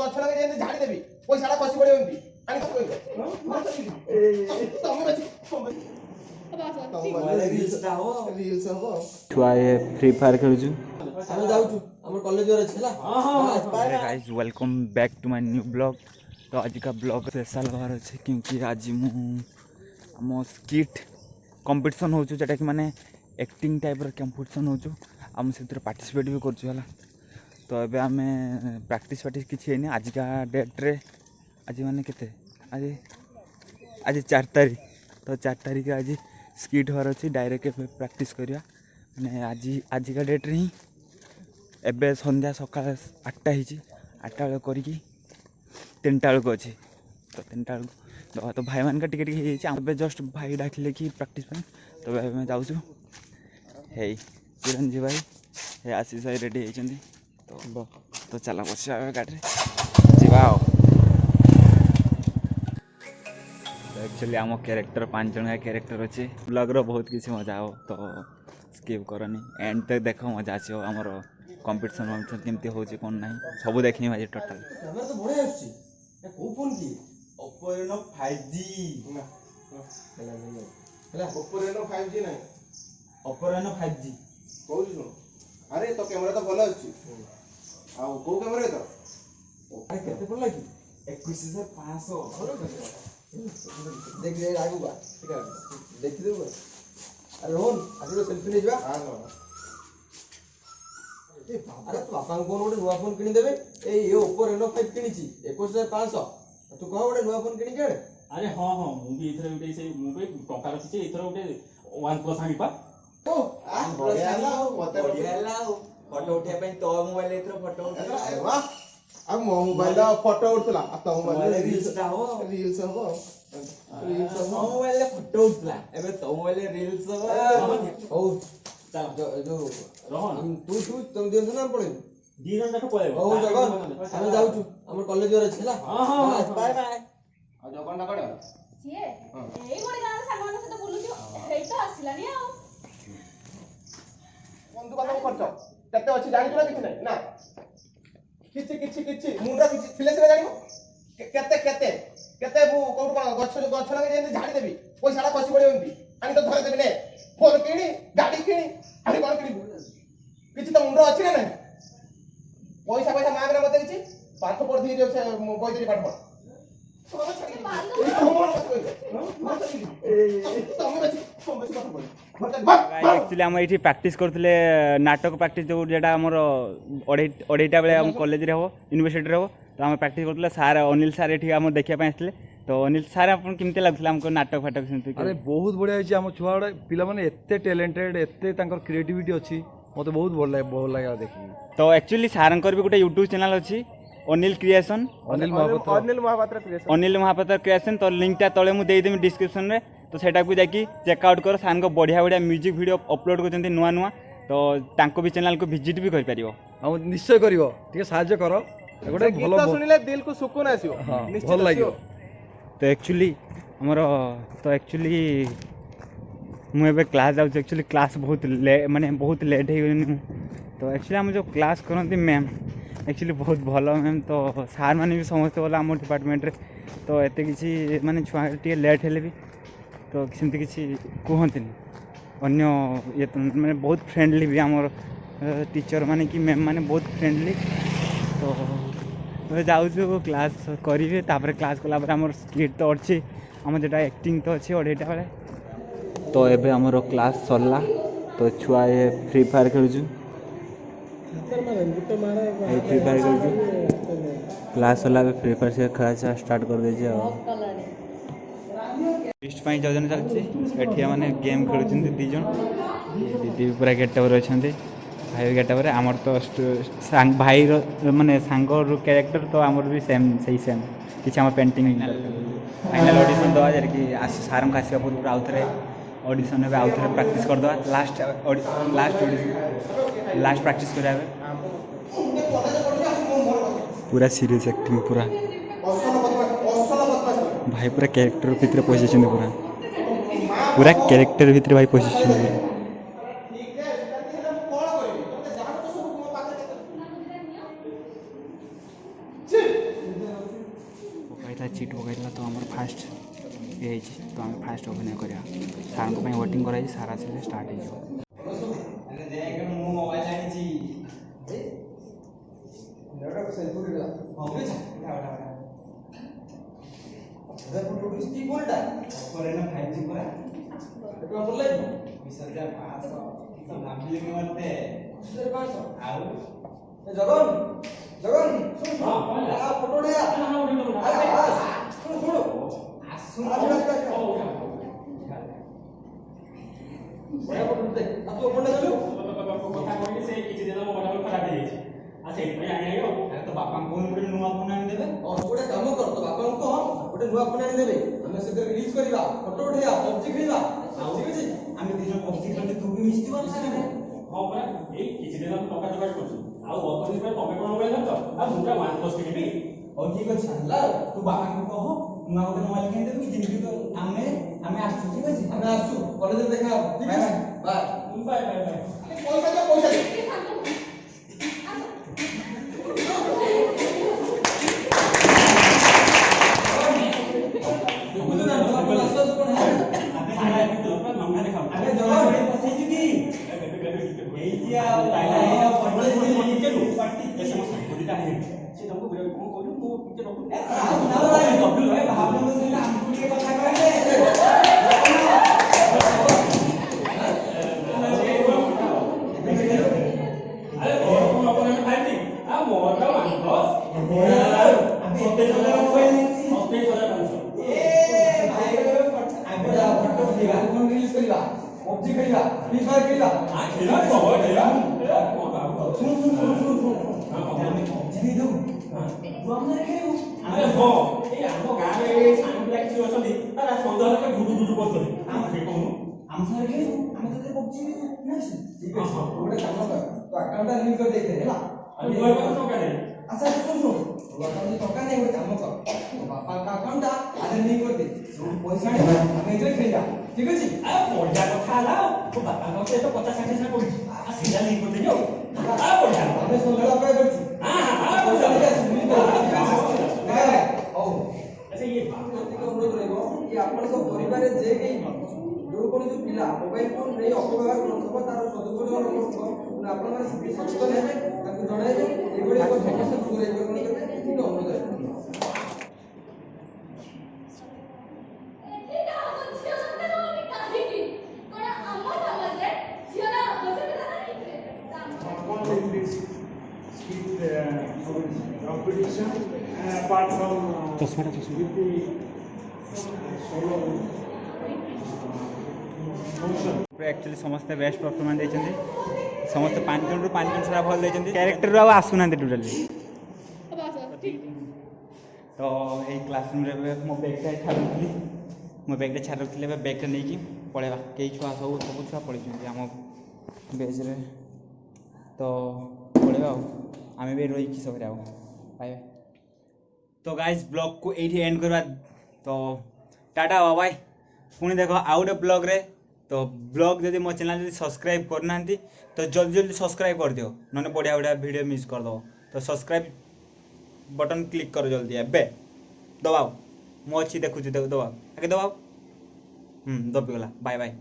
ଗଛ ଲଗେଇ ଯେମିତି ଝାଡ଼ି ଦେବି ପଇସାଟା ଖସି ପଡ଼ିବ ଏମିତି ଆଣି ଛୁଆ ଫ୍ରି ଫାୟାର ଖେଳୁଛୁ। ଆମେ ଯାଉଛୁ ଆମର କଲେଜ ଅଛି ହେଲା। Guys welcome back to my new blog. तो आज का ब्लॉग स्पेशल हबार अच्छे क्योंकि आज आम स्किट कंपटीशन हो जोटा कि माने एक्टिंग टाइप कंपटीशन हो आम से पार्टिसिपेट भी कर। तो ये आम प्रैक्टिस किसी है आज का डेट रे आज माने केते आज 4 तारीख। तो 4 तारीख आज स्किट हबार अच्छे डायरेक्ट प्रैक्टिस करवा माने आज का डेट रे ही एबे संध्या सका 8टा हो 8टा बेल कर 3टा बेलू अच्छे। तो 3टा बेलू तो भाई मान टिके जस्ट भाई डाकिले कि प्रैक्टिस तो जाऊँ है चिरंजीव भाई हे आशीष भाई रेडी होती। तो चला बस गाड़ी जा। तो एक्चुअली आम कैरेक्टर 5 जन का कैरेक्टर अच्छे ब्लॉग रो बहुत किसी मजा हो। तो स्किप करनी एंड तक देख मजा आस कंपटीशन केमती हो कौन ना सब देखनी भाई टोटाल। तो बढ़िया आछी को फोन की Oppo Reno 5G ना ହେଲା Oppo Reno 5G नहीं Oppo Reno 5G कहू सुन। अरे तो कैमरा तो भल अछि आ को कैमरा तो अरे केते पड़ला की 21,500 देख ले आगु बा ठीक है देख देबो। अरे रोहन आजो सेल्फी ले जा। हां अरे तो बापा को गोटे नुआ फोन किनी देबे ए Oppo Reno 5 किनी छी 21,500 तू कह गोटे नुआ फोन किनी के। अरे हाँ हाँ मुझे इथरे उठे से मुझे टका रखी छे इथरे उठे 1+ आनी पा ओ बढ़िया ला मते बढ़िया ला फोटो उठे पे तो मोबाइल इथरे फोटो उठे वाह अब मोबाइल ला फोटो उठला आ तो मोबाइल रील्स हो मोबाइल ले फोटो उठला एबे तो मोबाइल ले रील्स हो। चल जो रोहन तू तुम दिन ना पड़े दी जन जाके पळेबो ओ जगह हम जाउछु हमर कॉलेज रे छला। हां हां बाय बाय आ जगह ना कड़े सिए एई गोटे गाना सामान सहित बोलुछु हेई तो आसिलानी आ बंधु कत खर्च केते अछि जानि ना किछ नै ना किछि मुंडा किछि फिले से जानिबो केते केते केते मु कोन गछ लगे जेंति झाड़ी देबी पैसाटा खसी पड़ियो एमती आनी तो धरे देबी ने फोन किनी गाड़ी किनी आनी कोन किनी किछि तो मुंडा अछि ना नै पैसा मांग रे मते किछि पाठ पढ़ दी से बोइदरी पाठ पढ़ एक्चुअली आम ये प्रैक्टिस करते नाटक प्रैक्टिस जो जेटा आम 2:30 बेले आम कॉलेज रे हो यूनिवर्सिटी रे हो। तो आम प्रैक्टिस करते सार अनिल सार ये आम देखा आसते। तो अनिल सार आप केमती लगुला आमको नाटक फाटक सेमती। अरे बहुत बढ़िया होची आम छुआ पिला माने एते टैलेंटेड एते तांकर क्रिएटिविटी अछि मते बहुत भल लगा देखि। तो एक्चुअली सारंकर भी गोटे यूट्यूब चैनल अच्छी अनिल क्रिएशन अनिल महापात्र क्रिएशन। तो लिंकटा तले मुझे देदेमी डिस्क्रिप्शन में। तो सेटा को जाकि चेकआउट कर सार बढ़िया बढ़िया म्यूजिक वीडियो अपलोड कर नुआ नुआ। तो तांको भी चैनल को विजिट भी कर पारिबो। हम निश्चय करिवो ठीक साहाय्य करो गोटे भलो सुनिले दिल को सुकून आसीओ भल लागियो। तो एक्चुअली मुझे क्लास जाऊँ एक्चुअली क्लास बहुत माने बहुत लेट हो गई। तो एक्चुअली आम जो क्लास करती मैम एक्चुअली बहुत भल मैम। तो सार मैंने भी समस्त भल आम डिपार्टमेंट रे। तो एत किसी माने छुआ टे लेट हेले भी तो सेमती किसी कहते अन्य ये तो मैंने बहुत फ्रेंडली भी आम टीचर माने कि मैम माने बहुत फ्रेंडली। तो जाऊँ क्लास करेंगे तापर क्लास कलापर आम स्किट तो अच्छी आम जो एक्टिंग तो अच्छी 2:30 बेले। तो एबे हमर क्लास सरला। तो छुआ ये फ्री फायर खेलुछु फ्री फायर खेलुछु क्लास सरला फ्री फायर से खेला स्टार्ट कर दे लिस्ट पाई जन चलछि एठिया माने गेम खेलुछन्ती 2 जन दीदी पूरा गेटवर अछन्ती भाई गेटवर आमर तो सांग भाई रो माने सांग रो कैरेक्टर तो आमर भी सेम सही सेम किछ हम पेंटिंग फाइनल ऑडिशन दवा जर कि सारम खासिया पूरा आउथरे ऑडिशन में आउ थे प्रैक्टिस कर दवा लास्ट प्रैक्टिस करा पूरा सीरियस एक्टिंग पूरा भाई पूरा कैरेक्टर भितर पशि पूरा कैरेक्टर भितर भाई पशि ता चिट पकड़ा तो आम फास्ट ये तो आम फास्ट अभिनय करा सार को वेटिंग कराई सार आसे स्टार्ट हो जगन जगन सुन हां कौन है फोटो उठा କଥା କହିଲି ସେ କିଛି ଦିନ ମୋ ମୋବାଇଲ ଖରାପ ହେଇଯାଇଛି ଆଉ ସେଇଥିପାଇଁ ଆଣି ଆଣିବ ତ ବାପାଙ୍କୁ ଗୋଟେ ନୂଆ ଫୋନ ଆଣିଦେବେ ଗୋଟେ କାମ କର ତ ବାପାଙ୍କୁ କହ ଗୋଟେ ନୂଆ ଫୋନ ଆଣିଦେବେ ଆମେ ସେଥିରେ ରିଲିଜ କରିବା ଫଟୋ ଉଠେଇବା ପବଜି ଖେଳିବା ଆଉ ଠିକ ଅଛି ଆମେ ଦି ଜଣ ପବଜି ଖେଳନ୍ତି ତୁ ବି ମିଶିଯିବ ନା ସାଙ୍ଗରେ ହଁ ପରା ଏଇ କିଛି ଦିନ ଟଙ୍କା ଯୋଗାଡ଼ କରୁଛୁ ଆଉ ଅଳ୍ପ ଦିନ ପରେ ତମେ କଣ ମୋବାଇଲ ଧରିଛ ଆଉ ମୁଁ ପୁରା ୱାନ୍ ପ୍ଲସ୍ କିଣିବି ହଉ ଠିକ ଅଛି ହେଲା ତୁ ବାପାଙ୍କୁ କହ ନୂଆ ଗୋଟେ ମୋବାଇଲ କିଣିଦେବି ଯେମିତି ତ ଆମେ ଆସୁଛୁ ଠିକ ଅଛି ଆମେ ଆସୁ କଲେଜରେ ଦେଖା ହବ ଠିକ ଅଛି ବାଏ ବାଏ ବାଏ ବାଏ ପଇସା ଦିଅ ପଇସା ଦିଅ ଟିକେ ଶାନ୍ତ ହୁଅ। ଦେଖୁଛୁ ନା ନୂଆ ଫୋନ ଆସୁ ଆସୁ କଣ ହେଲା ନଙ୍କା ଦେଖାଉ ଆରେ ଜଗନ ପଠେଇଛୁ କି ହେଇଛି ଆଉ ରିଲିଜ କରିବା ପବଜି ଖେଳିବା ଫ୍ରି ଫାୟାର ଖେଳିବା ଠିକ ଅଛି ଗୋଟେ କାମ କର ତୋ ଆକାଉଣ୍ଟଟା ଲିଙ୍କ କରି ଦେଇଦେ ହେଲା ଆଚ୍ଛା ଶୁଣ ଶୁଣ ତୋ ଆକାଉଣ୍ଟରେ ଟଙ୍କା ନାହିଁ ଗୋଟେ କାମ କର ତୋ ବାପାଙ୍କ ଆକାଉଣ୍ଟଟା ଆରେ ଲିଙ୍କ କରିଦେ ଯୋଉ ପଇସା ଆଣିବା ଆମେ ଏଥିରେ ଖେଳିବା ଠିକ ଅଛି ଆମେ ସନ୍ଧ୍ୟାବେଳେ ଅପେକ୍ଷା କରିଛୁ ପଇସା ନେଇକି ଆସିବୁ ହଉ ଏତିକି ଅନୁରୋଧ ରହିବ କି ଆପଣଙ୍କ ପରିବାରରେ ଯେ କେହି ଯୋଉ କୌଣସି ପିଲା ମୋବାଇଲ ଫୋନ ନେଇ ଅପବ୍ୟବହାର କରୁଥିବ ତାର ସଦୁପଯୋଗ ନ କରୁଥିବ ଆପଣମାନେ ସଚେତନ ହେବେ ତାଙ୍କୁ ଜଣାଇବେ ଏଭଳି ଏକ ସମସ୍ୟା ଦୂରେଇ କରିବେ ଏତିକି ଅନୁରୋଧ ରହିବ ଏଠିକା ଆମ ଝିଅ ସନ୍ତାନ ଆମେ କାହିଁକି କଣ ଆମ ସମାଜରେ ଝିଅର ଅଧିକାର ନାହିଁ competition apart from with the solo motion. Actually समस्ते बेस्ट परफॉर्मेंस देते समस्ते 5 जन रु 5 जन सारा भल देते कैरेक्टर आ आसुना टोटाली तो ये क्लासरूम रे मो बैगटा छाड़ुली मो बैगटा छाड़ुली बैगटा नहीं पलैबा कई छुआ सब छुआ पड़े आम बेज रे तो पलैबा आम भी रही सब बाय तो गाइस ब्लॉग को ये एंड करवा तो टाटा बाय पुणी देख आउ गए ब्लॉग रे तो ब्लॉग जब मो चैनल जब सब्सक्राइब करना तो जल्दी जल्दी सब्सक्राइब कर दियो नने बढ़िया बढ़िया वीडियो मिस कर दो तो सब्सक्राइब बटन क्लिक करो जल्दी एबे दबाओ मो अच्छी देखुची दबाओ आगे दबाओ दबीगला बाय बाय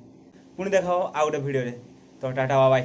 पुणी देख आउ गए वीडियो रे तो टाटा बाय